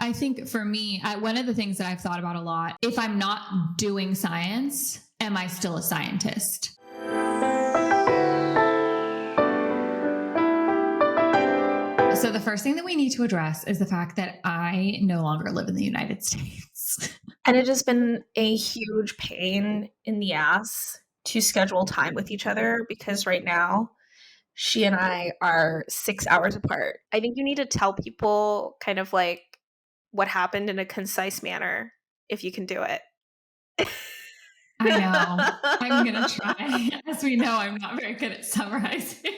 I think for me, one of the things that I've thought about a lot, if I'm not doing science, am I still a scientist? So the first thing that we need to address is the fact that I no longer live in the United States. And it has been a huge pain in the ass to schedule time with each other because right now she and I are 6 hours apart. I think you need to tell people kind of like what happened in a concise manner if you can do it. I know. I'm going to try. As we know, I'm not very good at summarizing.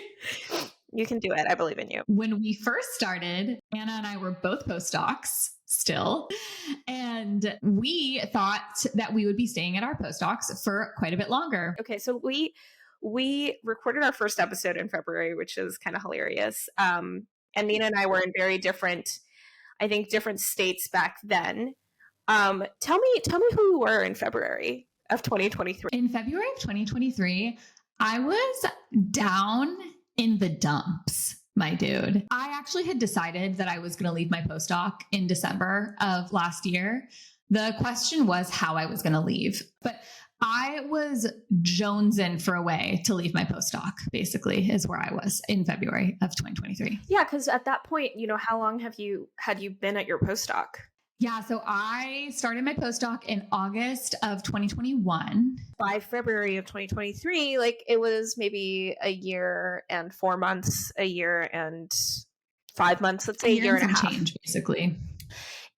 You can do it. I believe in you. When we first started, Anna and I were both postdocs still, and we thought that we would be staying at our postdocs for quite a bit longer. Okay, so we recorded our first episode in February, which is kind of hilarious. And Nina and I were in very different states back then. Tell me who you were in February of 2023. In February of 2023, I was down in the dumps, my dude. I actually had decided that I was going to leave my postdoc in December of last year. The question was how I was going to leave, but I was jonesing for a way to leave my postdoc, basically, is where I was in February of 2023. Yeah, because at that point, how long had you been at your postdoc? Yeah, so I started my postdoc in August of 2021. By February of 2023, it was maybe a year and 4 months, a year and 5 months, let's say a year and a half. Change, basically.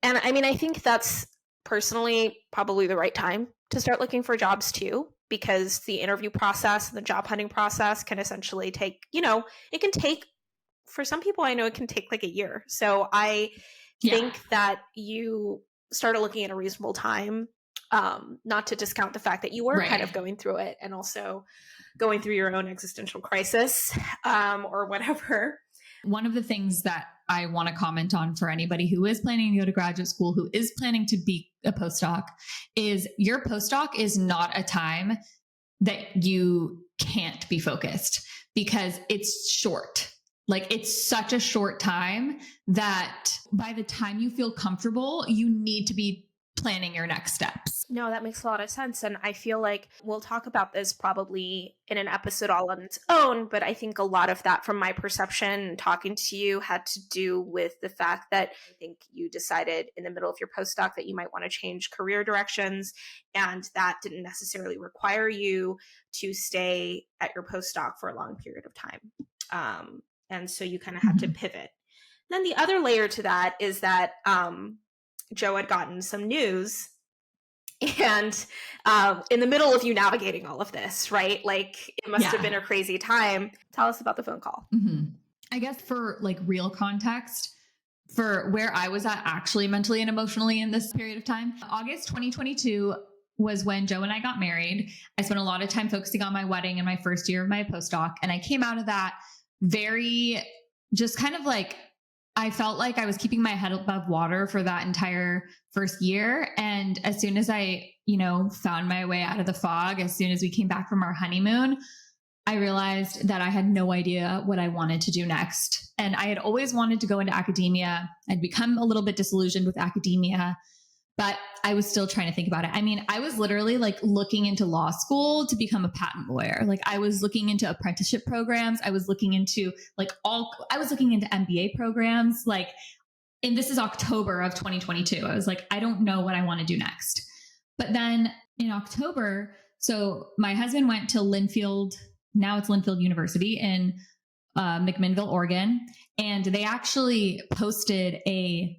And I mean, I think that's personally probably the right time to start looking for jobs too, because the interview process and the job hunting process can essentially take, it can take, for some people I know it can take like a year. So I think that you started looking at a reasonable time, not to discount the fact that you were kind of going through it and also going through your own existential crisis or whatever. One of the things that I want to comment on for anybody who is planning to go to graduate school, who is planning to be a postdoc, is your postdoc is not a time that you can't be focused because it's short. It's such a short time that by the time you feel comfortable, you need to be planning your next steps. No, that makes a lot of sense. And I feel like we'll talk about this probably in an episode all on its own, but I think a lot of that from my perception talking to you had to do with the fact that I think you decided in the middle of your postdoc that you might want to change career directions, and that didn't necessarily require you to stay at your postdoc for a long period of time. And so you kind of had to pivot. Then the other layer to that is that Joe had gotten some news, and in the middle of you navigating all of this, right? It must have been a crazy time. Tell us about the phone call. I guess for real context, for where I was at actually mentally and emotionally in this period of time, August 2022 was when Joe and I got married. I spent a lot of time focusing on my wedding and my first year of my postdoc. And I came out of that very just kind of I felt like I was keeping my head above water for that entire first year. And as soon as I, found my way out of the fog, as soon as we came back from our honeymoon, I realized that I had no idea what I wanted to do next. And I had always wanted to go into academia. I'd become a little bit disillusioned with academia, but I was still trying to think about it. I mean, I was literally looking into law school to become a patent lawyer. I was looking into apprenticeship programs. I was looking into I was looking into MBA programs. And this is October of 2022. I was I don't know what I want to do next. But then in October, so my husband went to Linfield, now it's Linfield University in McMinnville, Oregon. And they actually posted a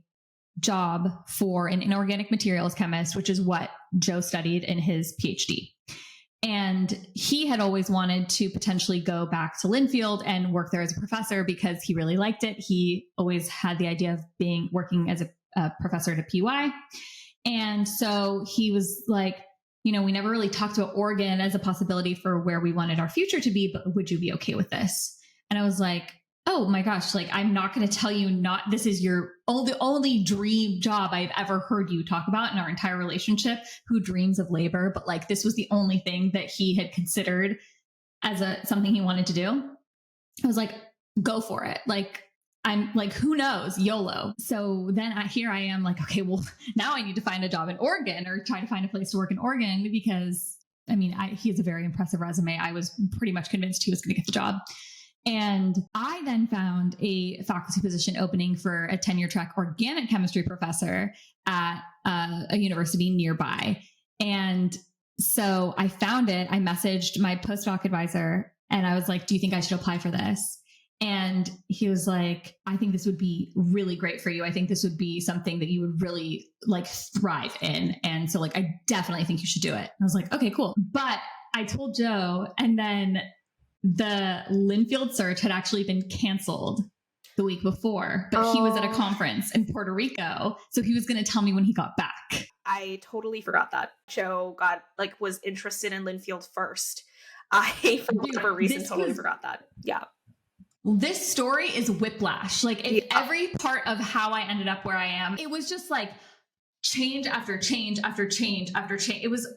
job for an inorganic materials chemist, which is what Joe studied in his PhD. And he had always wanted to potentially go back to Linfield and work there as a professor because he really liked it. He always had the idea of working as a professor at a PY. And so he was we never really talked about Oregon as a possibility for where we wanted our future to be, but would you be okay with this? And I was oh my gosh, I'm not going to tell you this is the only dream job I've ever heard you talk about in our entire relationship, who dreams of labor. But this was the only thing that he had considered as something he wanted to do. I was go for it. I'm like, who knows? YOLO. So then here I am like, okay, well, now I need to find a job in Oregon or try to find a place to work in Oregon because he has a very impressive resume. I was pretty much convinced he was going to get the job. And I then found a faculty position opening for a tenure track organic chemistry professor at a university nearby. And so I found it. I messaged my postdoc advisor and I was like, do you think I should apply for this? And he was like, I think this would be really great for you. I think this would be something that you would really like thrive in. And so like, I definitely think you should do it. I was like, okay, cool. But I told Joe, and then the Linfield search had actually been canceled the week before, but he was at a conference in Puerto Rico. So he was going to tell me when he got back. I totally forgot that Joe was interested in Linfield first. I, for whatever reason, totally forgot that. Yeah. This story is whiplash. Like every part of how I ended up where I am, it was just like change after change after change after change. It was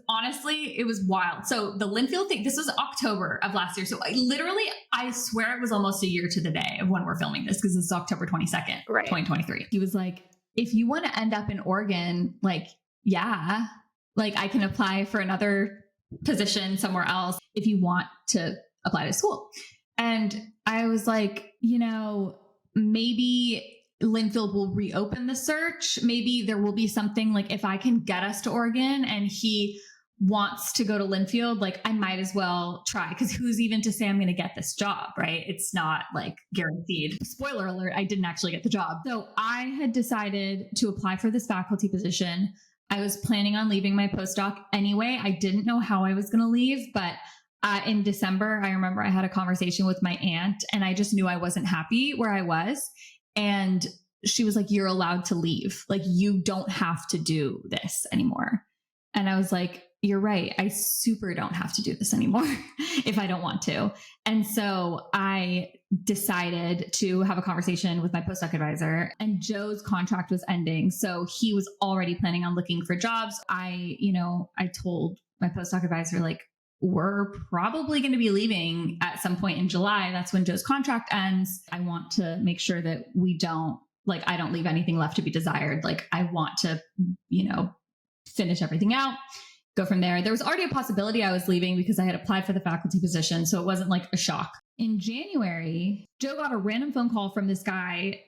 wild. So the Linfield thing, this was October of last year. So I swear it was almost a year to the day of when we're filming this because it's October 22nd, right. 2023. He was like, if you want to end up in Oregon, like, yeah, like I can apply for another position somewhere else if you want to apply to school. And I was like, maybe Linfield will reopen the search. Maybe there will be something like if I can get us to Oregon and he wants to go to Linfield, like I might as well try because who's even to say I'm going to get this job, right? It's not like guaranteed. Spoiler alert, I didn't actually get the job. So I had decided to apply for this faculty position. I was planning on leaving my postdoc anyway. I didn't know how I was going to leave, but in December, I remember I had a conversation with my aunt and I just knew I wasn't happy where I was. And she was like, you're allowed to leave. Like, you don't have to do this anymore. And I was like, you're right. I super don't have to do this anymore if I don't want to. And so I decided to have a conversation with my postdoc advisor, and Joe's contract was ending. So he was already planning on looking for jobs. I told my postdoc advisor, like, we're probably going to be leaving at some point in July. That's when Joe's contract ends. I want to make sure that I don't leave anything left to be desired. Like, I want to, finish everything out, go from there. There was already a possibility I was leaving because I had applied for the faculty position. So it wasn't like a shock. In January, Joe got a random phone call from this guy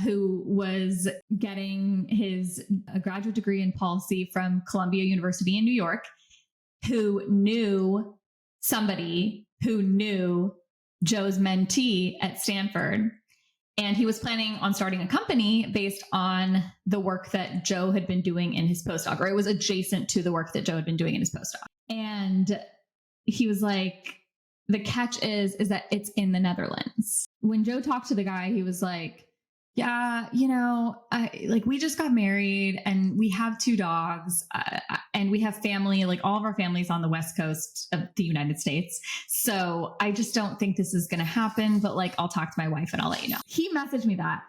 who was getting his graduate degree in policy from Columbia University in New York, who knew somebody who knew Joe's mentee at Stanford. And he was planning on starting a company based on the work that Joe had been doing in his postdoc, or it was adjacent to the work that Joe had been doing in his postdoc. And he was like, the catch is that it's in the Netherlands. When Joe talked to the guy, he was like, yeah, we just got married and we have 2 dogs and we have family, like all of our family's on the West Coast of the United States. So I just don't think this is going to happen, but like, I'll talk to my wife and I'll let you know. He messaged me that.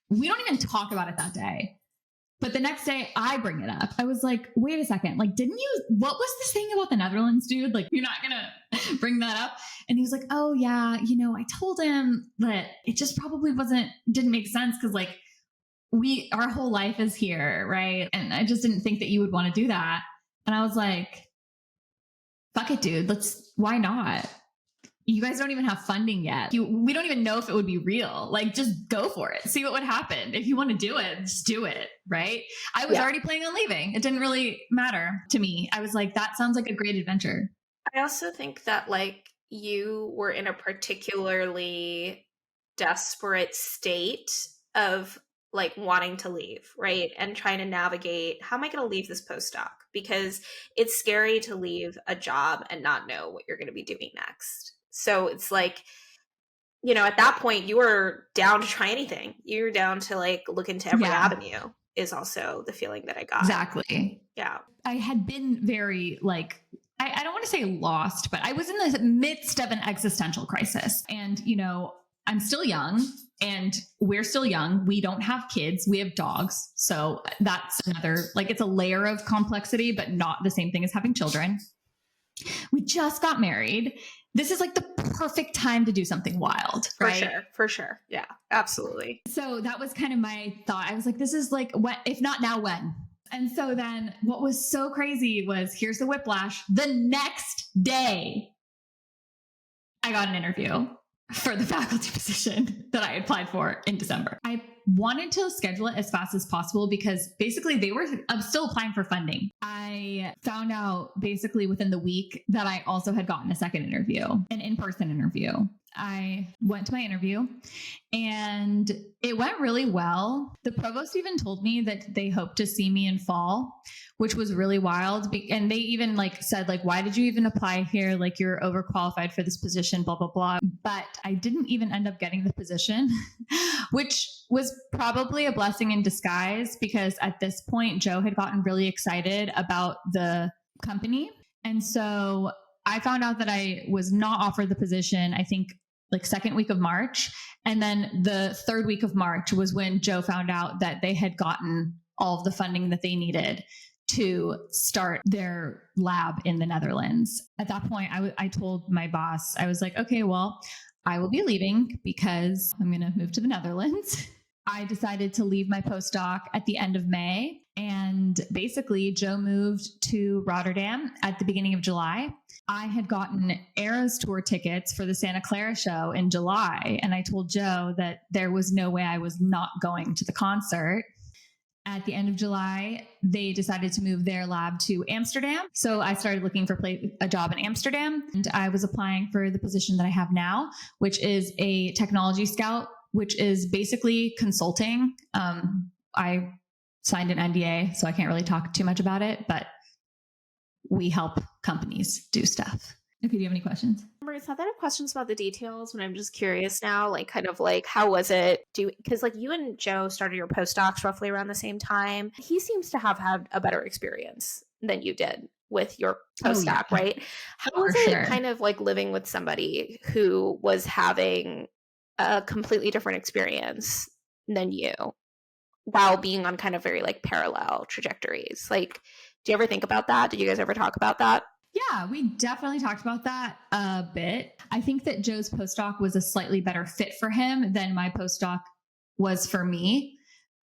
We don't even talk about it that day. But the next day I bring it up. I was like, wait a second. Like, what was this thing about the Netherlands, dude? Like, you're not going to bring that up. And he was like, oh yeah, I told him that it just probably didn't make sense. Cause like our whole life is here. Right. And I just didn't think that you would want to do that. And I was like, fuck it, dude. Why not? You guys don't even have funding yet. We don't even know if it would be real. Like, just go for it. See what would happen. If you want to do it, just do it. Right. I was already planning on leaving. It didn't really matter to me. I was like, that sounds like a great adventure. I also think that like you were in a particularly desperate state of like wanting to leave, right? And trying to navigate, how am I going to leave this postdoc? Because it's scary to leave a job and not know what you're going to be doing next. So it's like, at that point you were down to try anything. You're down to like look into every avenue is also the feeling that I got. Exactly. Yeah. I had been very like, I don't want to say lost, but I was in the midst of an existential crisis. And, I'm still young and we're still young. We don't have kids. We have dogs. So that's another, like, it's a layer of complexity, but not the same thing as having children. We just got married. this is like the perfect time to do something wild, right? For sure. Yeah, absolutely. So that was kind of my thought. I was like, this is like, what, if not now, when? And so then what was so crazy was, here's the whiplash. The next day, I got an interview for the faculty position that I applied for in December. I wanted to schedule it as fast as possible because basically I'm still applying for funding. I found out basically within the week that I also had gotten a second interview, an in-person interview. I went to my interview and it went really well. The provost even told me that they hoped to see me in fall, which was really wild. And they even like said, like, why did you even apply here? Like, you're overqualified for this position, blah, blah, blah. But I didn't even end up getting the position, which was probably a blessing in disguise because at this point, Joe had gotten really excited about the company. And so I found out that I was not offered the position, I think like second week of March. And then the third week of March was when Joe found out that they had gotten all of the funding that they needed to start their lab in the Netherlands. At that point, I told my boss, I was like, okay, well, I will be leaving because I'm going to move to the Netherlands. I decided to leave my postdoc at the end of May. And basically, Joe moved to Rotterdam at the beginning of July. I had gotten Eras tour tickets for the Santa Clara show in July. And I told Joe that there was no way I was not going to the concert. At the end of July, they decided to move their lab to Amsterdam. So I started looking for a job in Amsterdam. And I was applying for the position that I have now, which is a technology scout, which is basically consulting. I signed an NDA, so I can't really talk too much about it, but we help companies do stuff. Okay, do you have any questions? Maurice, I have questions about the details, but I'm just curious now, like kind of like, how was it? Because like you and Joe started your postdocs roughly around the same time. He seems to have had a better experience than you did with your postdoc, right? How was it kind of like living with somebody who was having a completely different experience than you while being on kind of very like parallel trajectories? Like, do you ever think about that? Did you guys ever talk about that? Yeah, we definitely talked about that a bit. I think that Joe's postdoc was a slightly better fit for him than my postdoc was for me.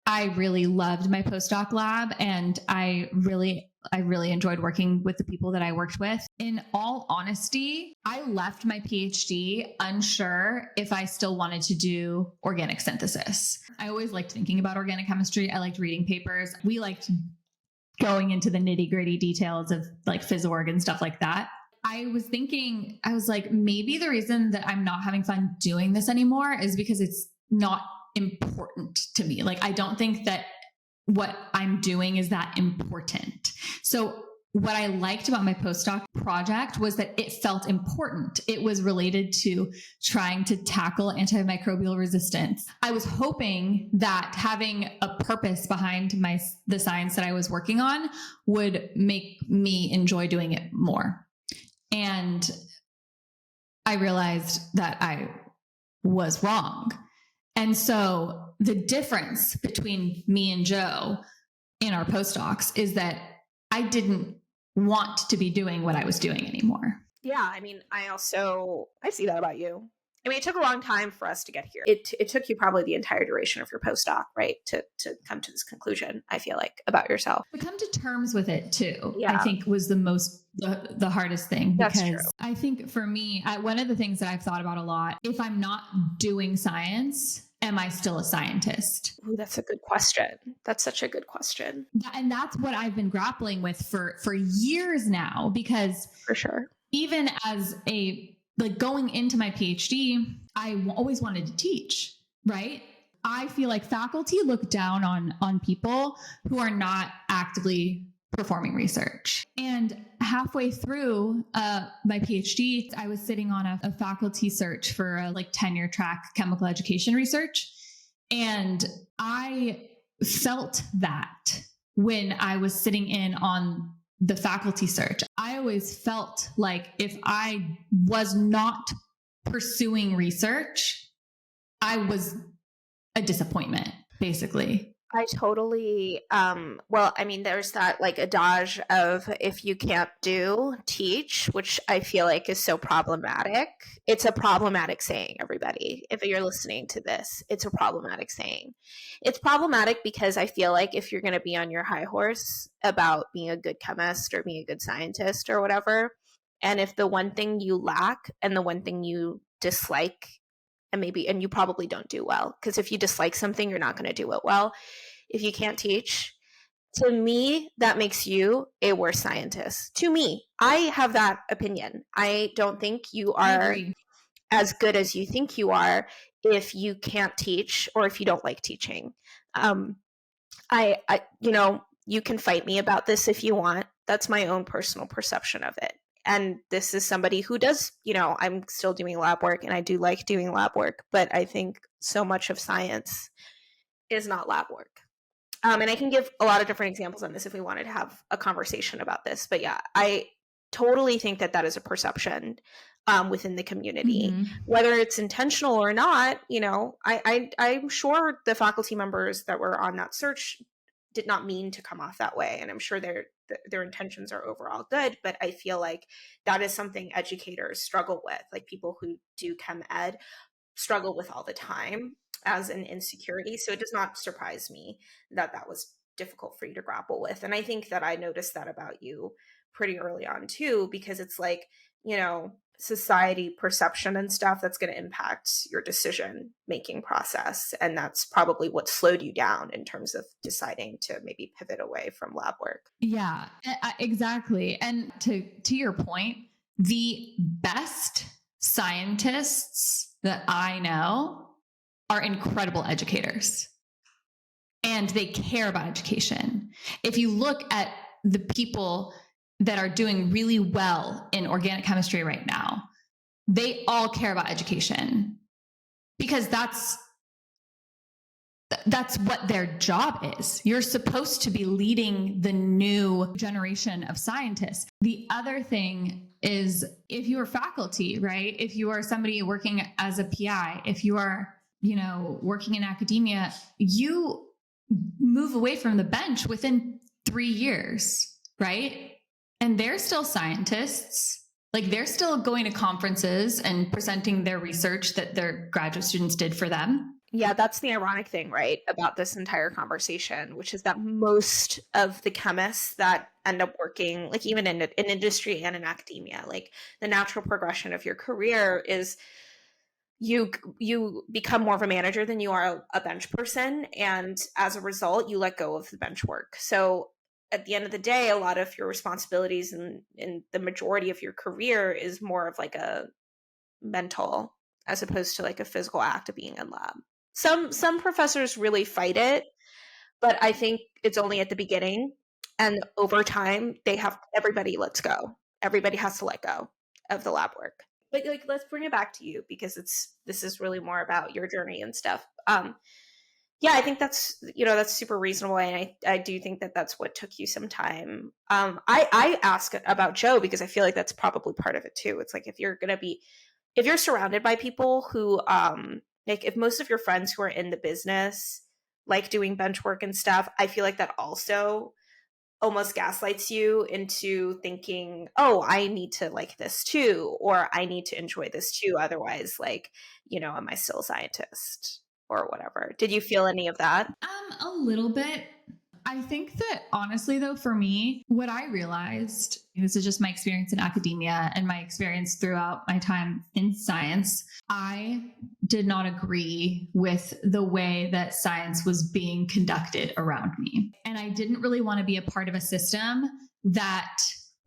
I really loved my postdoc lab and I really enjoyed working with the people that I worked with. In all honesty, I left my PhD unsure if I still wanted to do organic synthesis. I always liked thinking about organic chemistry. I liked reading papers. We liked going into the nitty gritty details of like phys-org and stuff like that. I was thinking, I was like, maybe the reason that I'm not having fun doing this anymore is because it's not important to me. Like, I don't think that what I'm doing is that important. So what I liked about my postdoc project was that it felt important. It was related to trying to tackle antimicrobial resistance. I was hoping that having a purpose behind the science that I was working on would make me enjoy doing it more. And I realized that I was wrong. And so the difference between me and Joe in our postdocs is that I didn't want to be doing what I was doing anymore. Yeah, I mean, I see that about you. I mean, it took a long time for us to get here. It took you probably the entire duration of your postdoc, right, to come to this conclusion, I feel like, about yourself. But come to terms with it too, yeah. I think was the hardest thing. That's because true. I think for me, one of the things that I've thought about a lot, if I'm not doing science, am I still a scientist? Ooh, that's a good question. That's such a good question. And that's what I've been grappling with for years now, because for sure, even as going into my PhD, I always wanted to teach, right? I feel like faculty look down on people who are not actively performing research. And halfway through my PhD, I was sitting on a faculty search for a tenure track chemical education research. And I felt that when I was sitting in on the faculty search. I always felt like if I was not pursuing research, I was a disappointment, basically. I totally, well, I mean, there's that like adage of if you can't do, teach, which I feel like is so problematic. It's a problematic saying, everybody. If you're listening to this, it's a problematic saying. It's problematic because I feel like if you're going to be on your high horse about being a good chemist or being a good scientist or whatever, and if the one thing you lack and the one thing you dislike, and you probably don't do well, because if you dislike something, you're not going to do it well if you can't teach. To me, that makes you a worse scientist. To me, I have that opinion. I don't think you I are agree. as good as you think you are if you can't teach or if you don't like teaching. Um, you can fight me about this if you want. That's my own personal perception of it. And this is somebody who does, I'm still doing lab work and I do like doing lab work, but I think so much of science is not lab work. And I can give a lot of different examples on this if we wanted to have a conversation about this. But yeah, I totally think that is a perception within the community, whether it's intentional or not. I'm sure the faculty members that were on that search did not mean to come off that way, and I'm sure their intentions are overall good. But I feel like that is something educators struggle with, like people who do chem ed struggle with all the time as an insecurity. So it does not surprise me that was difficult for you to grapple with. And I think that I noticed that about you pretty early on too, because it's like, society perception and stuff that's going to impact your decision making process. And that's probably what slowed you down in terms of deciding to maybe pivot away from lab work. Yeah, exactly. And to your point, the best scientists that I know are incredible educators, and they care about education. If you look at the people that are doing really well in organic chemistry right now, they all care about education, because that's what their job is. You're supposed to be leading the new generation of scientists. The other thing is, if you are faculty, right? If you are somebody working as a PI, if you are, working in academia, you move away from the bench within 3 years, right? And they're still scientists. Like, they're still going to conferences and presenting their research that their graduate students did for them. Yeah, that's the ironic thing, right, about this entire conversation, which is that most of the chemists that end up working, like even in industry and in academia, like the natural progression of your career is you become more of a manager than you are a bench person. And as a result, you let go of the bench work. So at the end of the day, a lot of your responsibilities in the majority of your career is more of like a mental, as opposed to like a physical act of being in lab. Some professors really fight it, but I think it's only at the beginning, and over time everybody lets go. Everybody has to let go of the lab work. But like, let's bring it back to you, because this is really more about your journey and stuff. Yeah, I think that's super reasonable, and I do think that that's what took you some time. I ask about Joe because I feel like that's probably part of it too. It's like, if you're surrounded by people who like, if most of your friends who are in the business like doing bench work and stuff, I feel like that also almost gaslights you into thinking, oh, I need to like this too, or I need to enjoy this too. Otherwise, like, am I still a scientist or whatever? Did you feel any of that? A little bit. I think that honestly, though, for me, what I realized, this is just my experience in academia and my experience throughout my time in science, I did not agree with the way that science was being conducted around me. And I didn't really want to be a part of a system that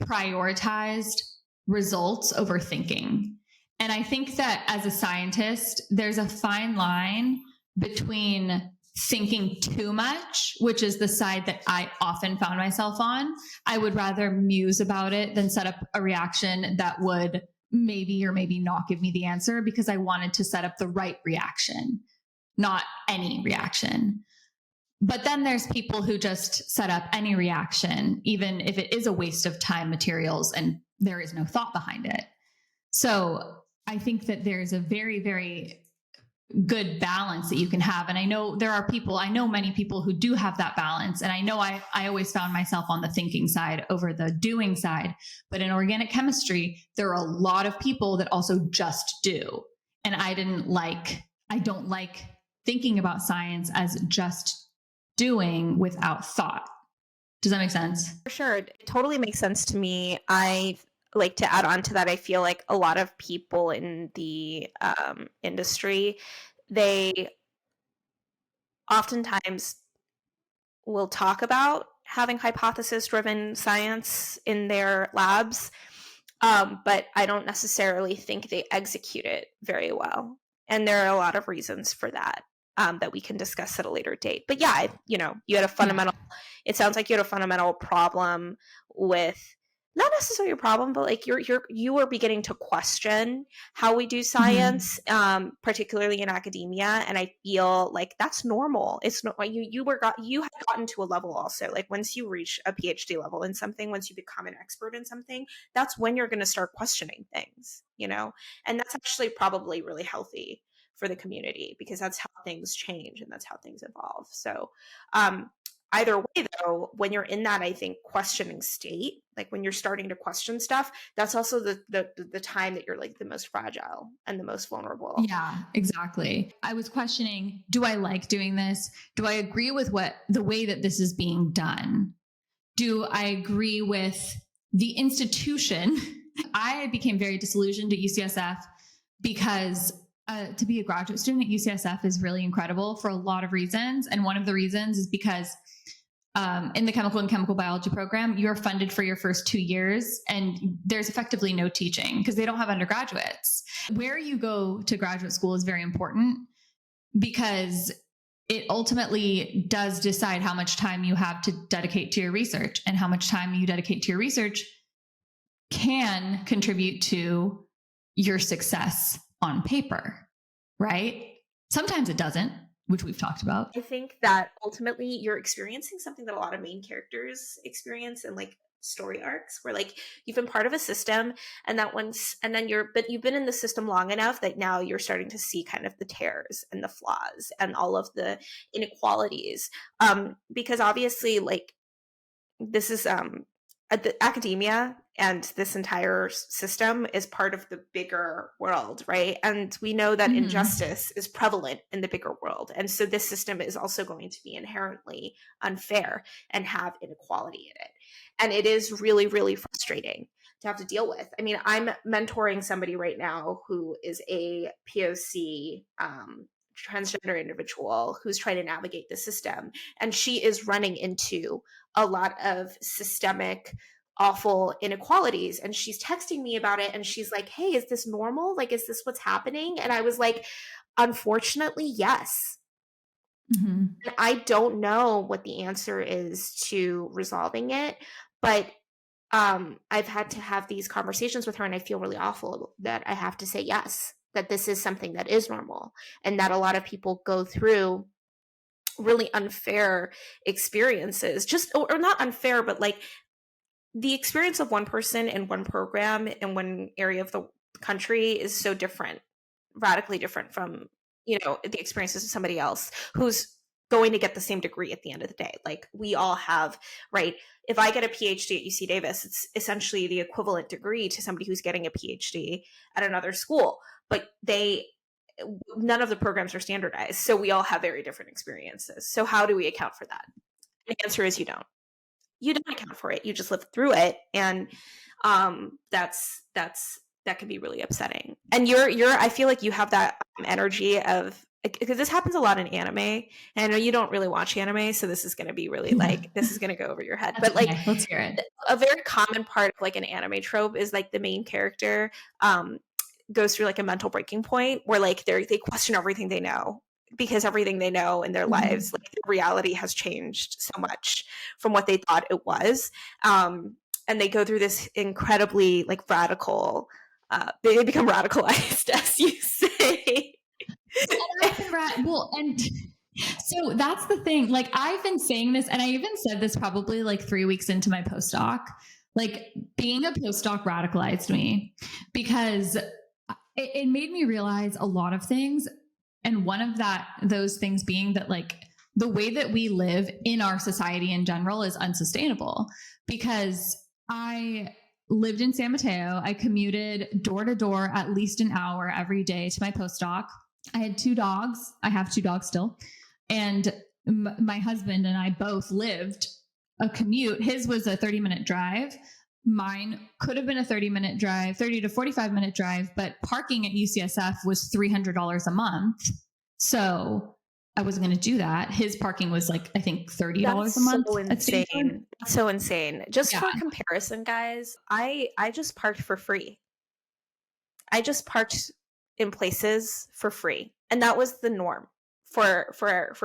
prioritized results over thinking. And I think that as a scientist, there's a fine line between thinking too much, which is the side that I often found myself on. I would rather muse about it than set up a reaction that would maybe or maybe not give me the answer, because I wanted to set up the right reaction, not any reaction. But then there's people who just set up any reaction, even if it is a waste of time, materials, and there is no thought behind it. So I think that there's a very, very good balance that you can have. And I know many people who do have that balance. And I know I always found myself on the thinking side over the doing side. But in organic chemistry, there are a lot of people that also just do. And I don't like thinking about science as just doing without thought. Does that make sense? For sure. It totally makes sense to me. I like to add on to that. I feel like a lot of people in the industry, they oftentimes will talk about having hypothesis-driven science in their labs, but I don't necessarily think they execute it very well. And there are a lot of reasons for that that we can discuss at a later date. But yeah, you had a fundamental, it sounds like you had a fundamental problem with, not necessarily a problem, but like you were beginning to question how we do science, particularly in academia. And I feel like that's normal. It's not you had gotten to a level also, like once you reach a PhD level in something, once you become an expert in something, that's when you're going to start questioning things, and that's actually probably really healthy for the community, because that's how things change and that's how things evolve. So, either way though, when you're in that, I think, questioning state, like when you're starting to question stuff, that's also the time that you're like the most fragile and the most vulnerable. Yeah, exactly. I was questioning, do I like doing this? Do I agree with the way that this is being done? Do I agree with the institution? I became very disillusioned at UCSF because to be a graduate student at UCSF is really incredible for a lot of reasons. And one of the reasons is because in the chemical and chemical biology program, you're funded for your first 2 years and there's effectively no teaching because they don't have undergraduates. Where you go to graduate school is very important because it ultimately does decide how much time you have to dedicate to your research, and how much time you dedicate to your research can contribute to your success on paper, right? Sometimes it doesn't, which we've talked about. I think that ultimately you're experiencing something that a lot of main characters experience in like story arcs, where like you've been part of a system and you've been in the system long enough that now you're starting to see kind of the tears and the flaws and all of the inequalities. Because obviously, like, this is the academia and this entire system is part of the bigger world, right? And we know that injustice is prevalent in the bigger world. And so this system is also going to be inherently unfair and have inequality in it. And it is really, really frustrating to have to deal with. I mean, I'm mentoring somebody right now who is a POC transgender individual who's trying to navigate the system. And she is running into a lot of systemic, awful inequalities. And she's texting me about it. And she's like, hey, is this normal? Like, is this what's happening? And I was like, unfortunately, yes. And I don't know what the answer is to resolving it, but I've had to have these conversations with her, and I feel really awful that I have to say yes, that this is something that is normal, and that a lot of people go through really unfair experiences, or not unfair, but like the experience of one person in one program in one area of the country is so different, radically different from, the experiences of somebody else who's going to get the same degree at the end of the day. Like we all have, right? If I get a PhD at UC Davis, it's essentially the equivalent degree to somebody who's getting a PhD at another school, but none of the programs are standardized. So we all have very different experiences. So how do we account for that? The answer is you don't. You don't account for it. You just live through it. And that can be really upsetting. And I feel like you have that energy of, because this happens a lot in anime, and I know you don't really watch anime, so this is going to be really like, this is going to go over your head. But like, let's hear it. A very common part of like an anime trope is like the main character goes through like a mental breaking point where like they question everything they know, because everything they know in their lives, like the reality has changed so much from what they thought it was. And they go through this incredibly like radical, they become radicalized, as you say. And so that's the thing. Like I've been saying this, and I even said this probably like 3 weeks into my postdoc, like being a postdoc radicalized me because it made me realize a lot of things. And one of those things being that like the way that we live in our society in general is unsustainable, because I lived in San Mateo. I commuted door to door at least an hour every day to my postdoc. I had 2 dogs. I have 2 dogs still. And my husband and I both lived a commute. His was a 30-minute drive. Mine could have been a 30-minute drive, 30 to 45-minute drive, but parking at UCSF was $300 a month. So I wasn't going to do that. His parking was like, I think $30 a month. So insane. That's so insane. Just for comparison, guys, I just parked for free. I just parked in places for free. And that was the norm for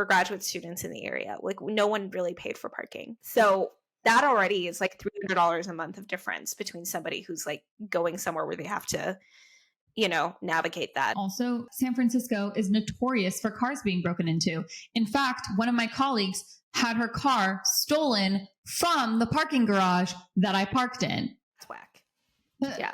graduate students in the area. Like no one really paid for parking. So that already is like $300 a month of difference between somebody who's like going somewhere where they have to, navigate that. Also, San Francisco is notorious for cars being broken into. In fact, one of my colleagues had her car stolen from the parking garage that I parked in. That's whack. Yeah.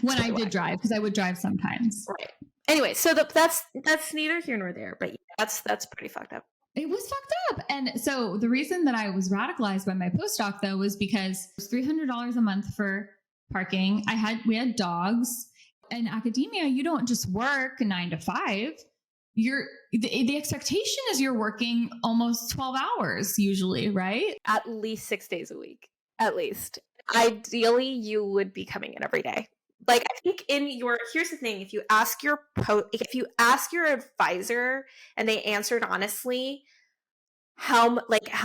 When I did drive, because I would drive sometimes. Right. Anyway, so that's neither here nor there, but that's pretty fucked up. It was fucked up. And so the reason that I was radicalized by my postdoc though was because it was $300 a month for parking. We had dogs. In academia, you don't just work 9 to 5. The expectation is you're working almost 12 hours usually, right? At least 6 days a week. At least. Ideally, you would be coming in every day. Like I think here's the thing, if you ask your advisor and they answered honestly how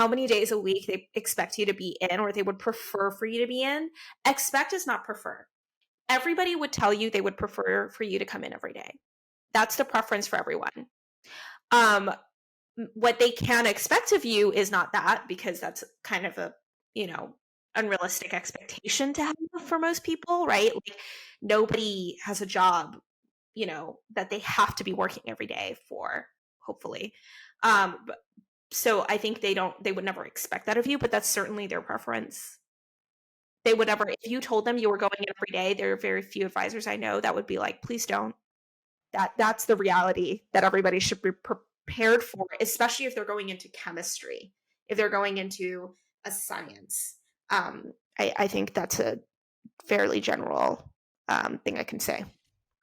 many days a week they expect you to be in or they would prefer for you to be in, expect is not prefer. Everybody would tell you they would prefer for you to come in every day. That's the preference for everyone. What they can expect of you is not that, because that's kind of a, unrealistic expectation to have for most people, right? Like nobody has a job, that they have to be working every day for, hopefully. So I think they would never expect that of you, but that's certainly their preference. They would never, if you told them you were going in every day, there are very few advisors I know that would be like, please don't. That's the reality that everybody should be prepared for, especially if they're going into chemistry, if they're going into a science. I think that's a fairly general thing I can say.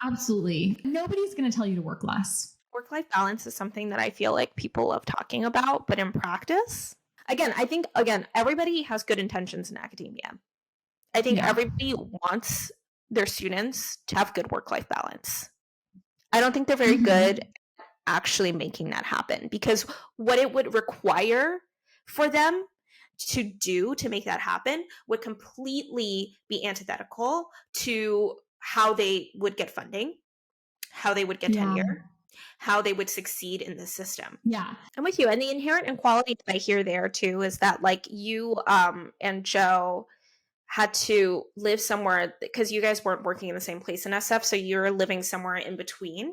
Absolutely. Nobody's going to tell you to work less. Work-life balance is something that I feel like people love talking about, but in practice, I think everybody has good intentions in academia. I think everybody wants their students to have good work-life balance. I don't think they're very good at actually making that happen, because what it would require for them to do to make that happen would completely be antithetical to how they would get funding, how they would get tenure, how they would succeed in the system. Yeah. I'm with you. And the inherent inequality that I hear there too is that like you and Joe had to live somewhere because you guys weren't working in the same place in SF. So you're living somewhere in between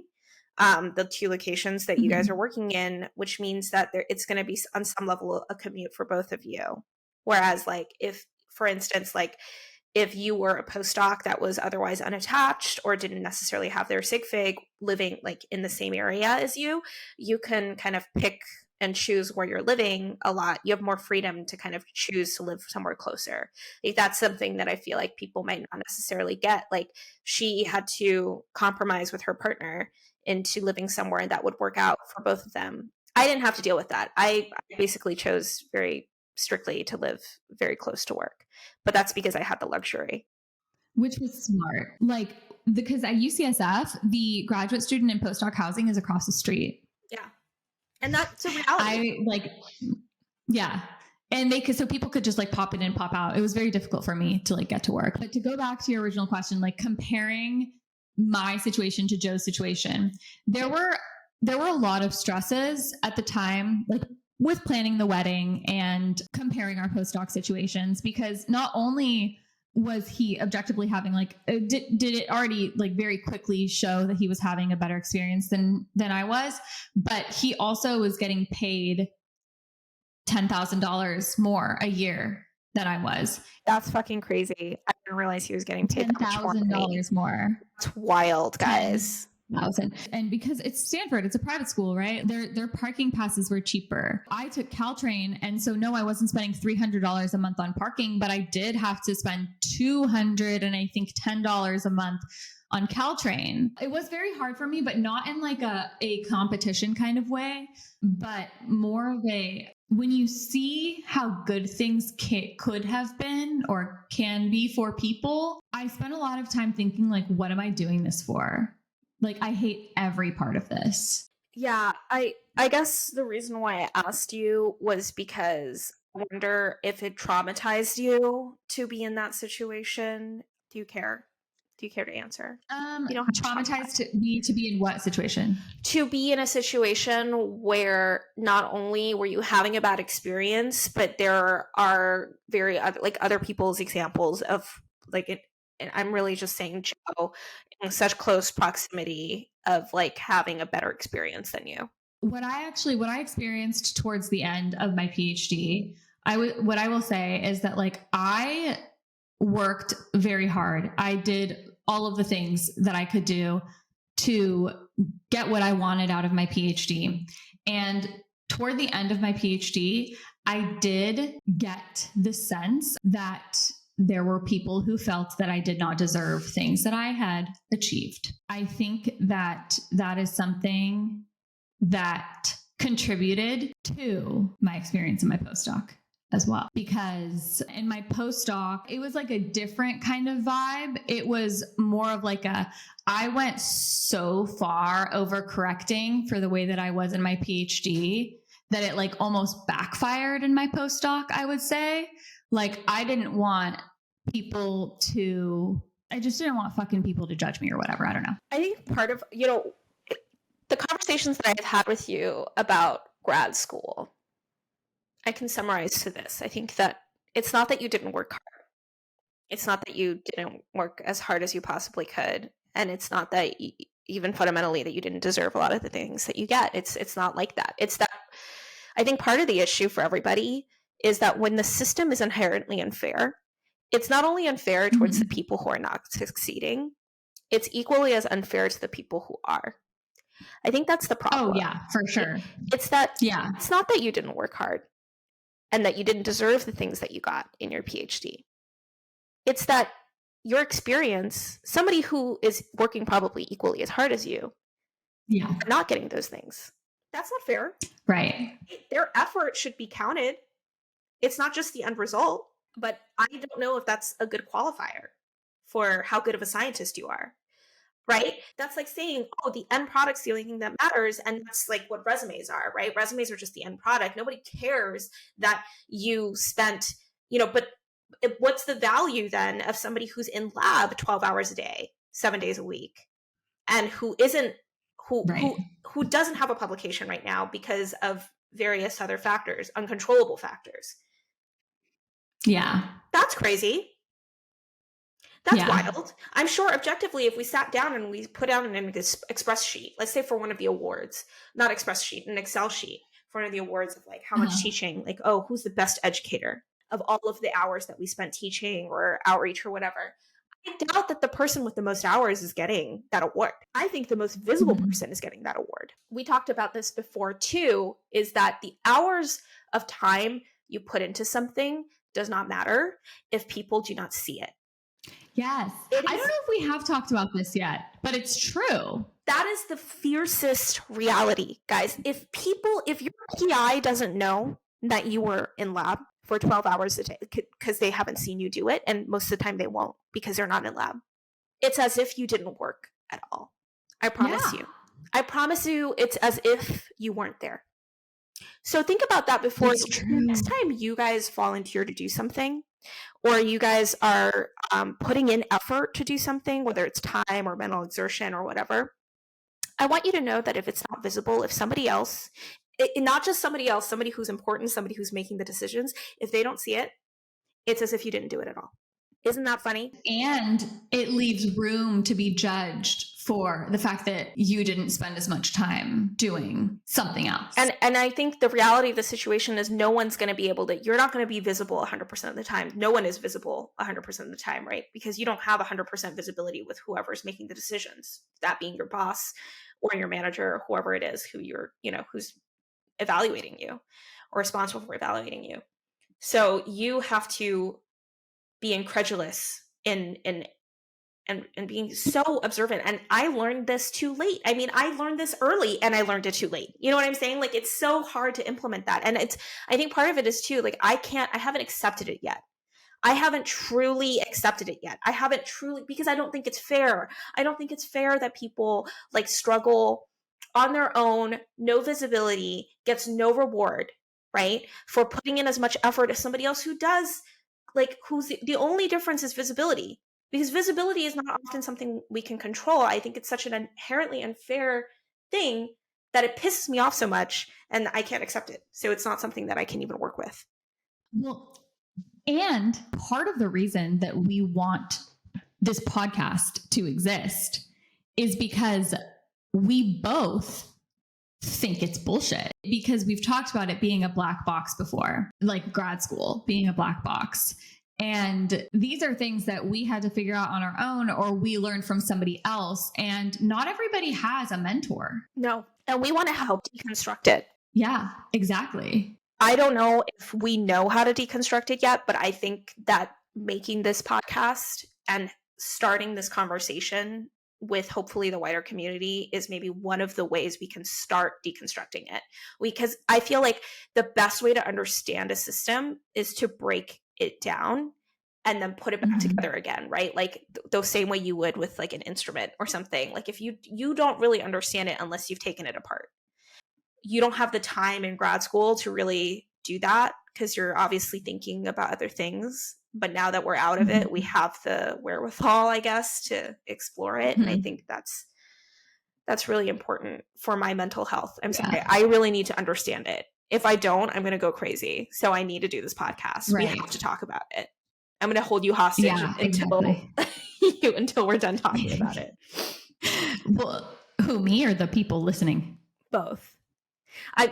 the 2 locations that you guys are working in, which means that it's going to be on some level a commute for both of you. Whereas like if, for instance, like if you were a postdoc that was otherwise unattached or didn't necessarily have their sig fig living like in the same area as you can kind of pick and choose where you're living a lot. You have more freedom to kind of choose to live somewhere closer. Like that's something that I feel like people might not necessarily get. Like she had to compromise with her partner into living somewhere that would work out for both of them. I didn't have to deal with that. I basically chose very strictly to live very close to work, but that's because I had the luxury. Which was smart. Like, because at UCSF, the graduate student and postdoc housing is across the street. Yeah. And that's a reality. And so people could just like pop in and pop out. It was very difficult for me to like get to work. But to go back to your original question, like comparing my situation to Joe's situation, there were a lot of stresses at the time, like with planning the wedding and comparing our postdoc situations, because not only was he objectively having like, did it already like very quickly show that he was having a better experience than I was, but he also was getting paid $10,000 more a year than I was. That's fucking crazy. I didn't realize he was getting paid $10,000 more. It's wild, guys. thousand. And because it's Stanford, it's a private school, right? Their parking passes were cheaper. I took Caltrain, and so no, I wasn't spending $300 a month on parking, but I did have to spend $200 and I think $10 a month on Caltrain. It was very hard for me, but not in like a competition kind of way, but more of a, when you see how good things could have been or can be for people, I spent a lot of time thinking like, what am I doing this for? Like, I hate every part of this. Yeah, I guess the reason why I asked you was because I wonder if it traumatized you to be in that situation. Do you care? Do you care to answer? You don't have to Traumatized to be in what situation? To be in a situation where not only were you having a bad experience, but there are other people's examples of like it. And I'm really just saying Joe in such close proximity of like having a better experience than you. What I experienced towards the end of my PhD, what I will say is that like I worked very hard. I did all of the things that I could do to get what I wanted out of my PhD. And toward the end of my PhD, I did get the sense that there were people who felt that I did not deserve things that I had achieved. I think that that is something that contributed to my experience in my postdoc as well. Because in my postdoc, it was like a different kind of vibe. It was more of like I went so far overcorrecting for the way that I was in my PhD that it like almost backfired in my postdoc, I would say. Like, I didn't want I just didn't want fucking people to judge me or whatever. I don't know. I think part of, the conversations that I've had with you about grad school, I can summarize to this. I think that it's not that you didn't work hard. It's not that you didn't work as hard as you possibly could. And it's not that even fundamentally that you didn't deserve a lot of the things that you get. It's not like that. It's that I think part of the issue for everybody is that when the system is inherently unfair, it's not only unfair towards the people who are not succeeding, it's equally as unfair to the people who are. I think that's the problem. Oh, yeah, for sure. It's not that you didn't work hard and that you didn't deserve the things that you got in your PhD. It's that your experience, somebody who is working probably equally as hard as you, are not getting those things. That's not fair. Right. Their effort should be counted. It's not just the end result, but I don't know if that's a good qualifier for how good of a scientist you are. Right? That's like saying, oh, the end product's the only thing that matters. And that's like what resumes are, right? Resumes are just the end product. Nobody cares that you spent, but what's the value then of somebody who's in lab 12 hours a day, 7 days a week, and who doesn't have a publication right now because of various other factors, uncontrollable factors. Yeah. That's crazy. That's wild. I'm sure objectively, if we sat down and we put out an express sheet, let's say for one of the awards, not express sheet, an Excel sheet for one of the awards of like how much teaching, like, oh, who's the best educator of all of the hours that we spent teaching or outreach or whatever. I doubt that the person with the most hours is getting that award. I think the most visible person is getting that award. We talked about this before too, is that the hours of time you put into something does not matter if people do not see it. Yes. I don't know if we have talked about this yet, but it's true. That is the fiercest reality, guys. If your PI doesn't know that you were in lab for 12 hours a day because they haven't seen you do it, and most of the time they won't because they're not in lab, it's as if you didn't work at all. I promise you. I promise you it's as if you weren't there. So think about that before next time you guys volunteer to do something, or you guys are putting in effort to do something, whether it's time or mental exertion or whatever. I want you to know that if it's not visible, if somebody else, not just somebody else, somebody who's important, somebody who's making the decisions, if they don't see it, it's as if you didn't do it at all. Isn't that funny? And it leaves room to be judged for the fact that you didn't spend as much time doing something else. And I think the reality of the situation is no one's going to be able to, you're not going to be visible 100% of the time. No one is visible 100% of the time, right? Because you don't have 100% visibility with whoever's making the decisions, that being your boss or your manager or whoever it is who you're, who's evaluating you or responsible for evaluating you. So you have to be incredulous and being so observant. And I learned this too late. I mean, I learned this early and I learned it too late. You know what I'm saying? Like, it's so hard to implement that. And I think part of it is too, like, I haven't accepted it yet. I haven't truly accepted it yet. Because I don't think it's fair. I don't think it's fair that people like struggle on their own, no visibility, gets no reward, right? For putting in as much effort as somebody else who does, like, who's the only difference is visibility. Because visibility is not often something we can control. I think it's such an inherently unfair thing that it pisses me off so much and I can't accept it. So it's not something that I can even work with. Well, and part of the reason that we want this podcast to exist is because we both think it's bullshit, because we've talked about it being a black box before, like grad school being a black box. And these are things that we had to figure out on our own, or we learned from somebody else. And not everybody has a mentor. No. And we want to help deconstruct it. Yeah, exactly. I don't know if we know how to deconstruct it yet, but I think that making this podcast and starting this conversation with hopefully the wider community is maybe one of the ways we can start deconstructing it. Because I feel like the best way to understand a system is to break it down and then put it back together again, right? Like the same way you would with like an instrument or something. Like if you don't really understand it unless you've taken it apart. You don't have the time in grad school to really do that because you're obviously thinking about other things. But now that we're out of it, we have the wherewithal, I guess, to explore it. And I think that's really important for my mental health. I'm sorry. I really need to understand it. If I don't, I'm going to go crazy. So I need to do this podcast. Right. We have to talk about it. I'm going to hold you hostage until we're done talking about it. Well, who, me or the people listening? Both.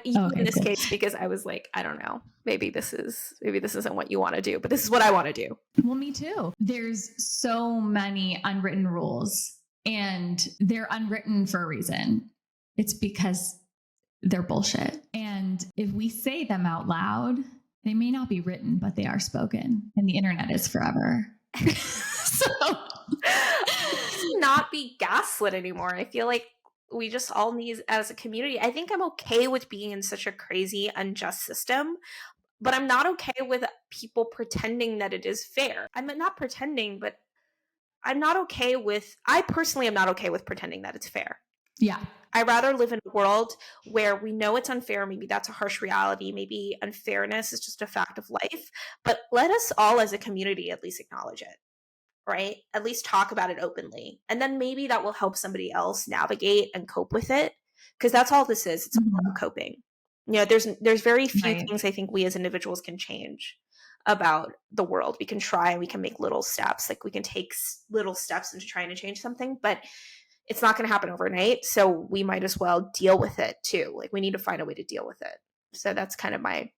In this case, because I was like, I don't know, maybe this isn't what you want to do, but this is what I want to do. Well, me too. There's so many unwritten rules and they're unwritten for a reason. It's because they're bullshit. And if we say them out loud, they may not be written, but they are spoken, and the internet is forever. So not be gaslit anymore. I feel like we just all need, as a community, I think I'm okay with being in such a crazy, unjust system, but I'm not okay with people pretending that it is fair. I'm not pretending, but I personally am not okay with pretending that it's fair. Yeah. I'd rather live in a world where we know it's unfair. Maybe that's a harsh reality. Maybe unfairness is just a fact of life, but let us all as a community at least acknowledge it. Right? At least talk about it openly. And then maybe that will help somebody else navigate and cope with it. Because that's all this is. It's about coping. You know, there's very few things I think we as individuals can change about the world. We can try and we can make little steps. Like we can take little steps into trying to change something, but it's not going to happen overnight. So we might as well deal with it too. Like we need to find a way to deal with it. So that's kind of my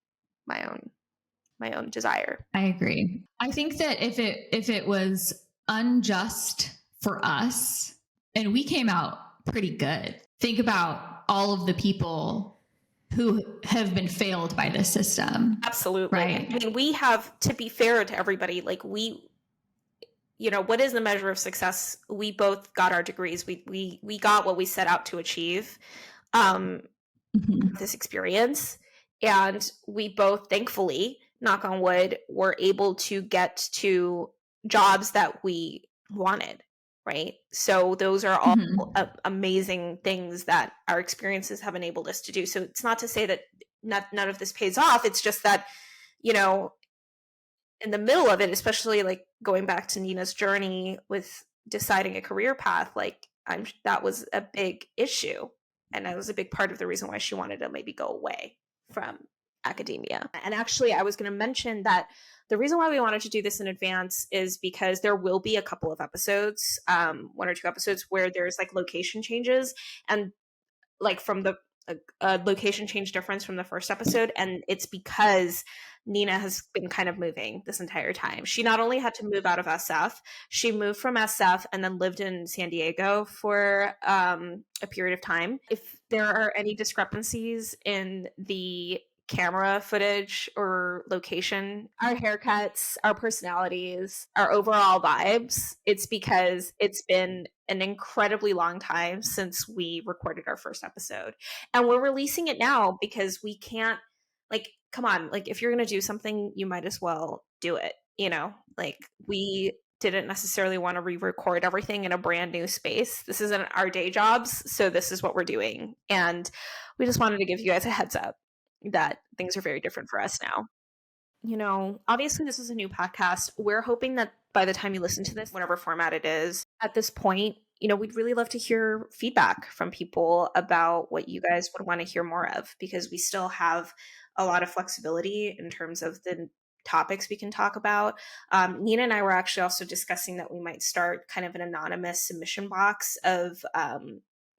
own desire. I agree. I think that if it was unjust for us and we came out pretty good, think about all of the people who have been failed by this system. Absolutely. Right. I mean, we have to be fair to everybody. Like what is the measure of success? We both got our degrees. We got what we set out to achieve, this experience. And we both, thankfully, knock on wood, were able to get to jobs that we wanted, right? So those are all amazing things that our experiences have enabled us to do. So it's not to say that none of this pays off. It's just that, in the middle of it, especially like going back to Nina's journey with deciding a career path, like that was a big issue. And that was a big part of the reason why she wanted to maybe go away from academia. And actually, I was going to mention that the reason why we wanted to do this in advance is because there will be a couple of episodes, 1 or 2 episodes where there's like location changes and like from the location change difference from the first episode. And it's because Nina has been kind of moving this entire time. She not only had to move out of SF, she moved from SF and then lived in San Diego for a period of time. If there are any discrepancies in the camera footage or location, our haircuts, our personalities, our overall vibes, it's because it's been an incredibly long time since we recorded our first episode. And we're releasing it now because we can't, like, come on, like, if you're going to do something, you might as well do it, you know? Like, we didn't necessarily want to re-record everything in a brand new space. This isn't our day jobs, so this is what we're doing. And we just wanted to give you guys a heads up that things are very different for us now. You know, obviously this is a new podcast. We're hoping that by the time you listen to this, whatever format it is, at this point, you know, we'd really love to hear feedback from people about what you guys would want to hear more of, because we still have a lot of flexibility in terms of the topics we can talk about. Nina and I were actually also discussing that we might start kind of an anonymous submission box of,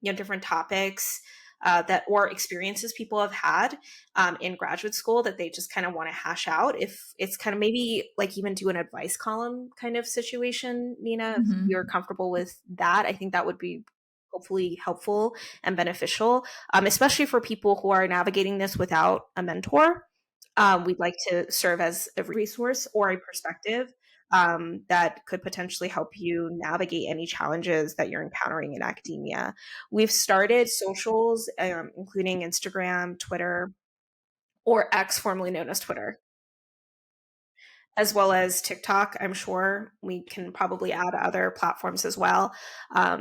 different topics that or experiences people have had in graduate school that they just kind of want to hash out. If it's kind of maybe like even do an advice column kind of situation, Nina, if you're comfortable with that, I think that would be hopefully helpful and beneficial, especially for people who are navigating this without a mentor. We'd like to serve as a resource or a perspective that could potentially help you navigate any challenges that you're encountering in academia. We've started socials, including Instagram, Twitter, or X, formerly known as Twitter, as well as TikTok. I'm sure we can probably add other platforms as well.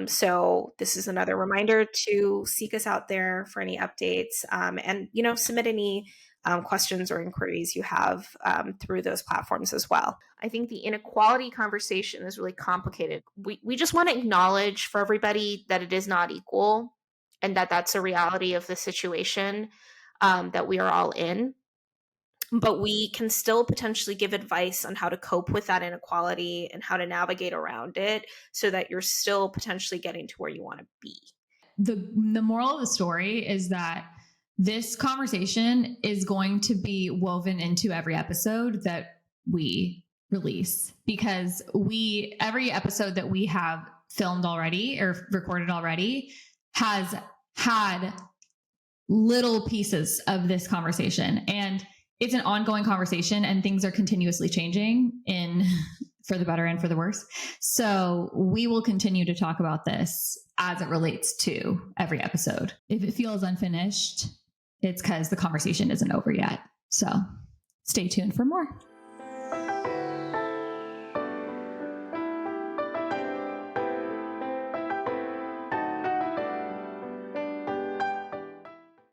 So this is another reminder to seek us out there for any updates, and, you know, submit any questions or inquiries you have through those platforms as well. I think the inequality conversation is really complicated. We just want to acknowledge for everybody that it is not equal and that that's a reality of the situation that we are all in. But we can still potentially give advice on how to cope with that inequality and how to navigate around it so that you're still potentially getting to where you want to be. The moral of the story is that this conversation is going to be woven into every episode that we release, because every episode that we have filmed already or recorded already has had little pieces of this conversation, and it's an ongoing conversation and things are continuously changing for the better and for the worse. So we will continue to talk about this as it relates to every episode. If it feels unfinished, it's because the conversation isn't over yet. So stay tuned for more.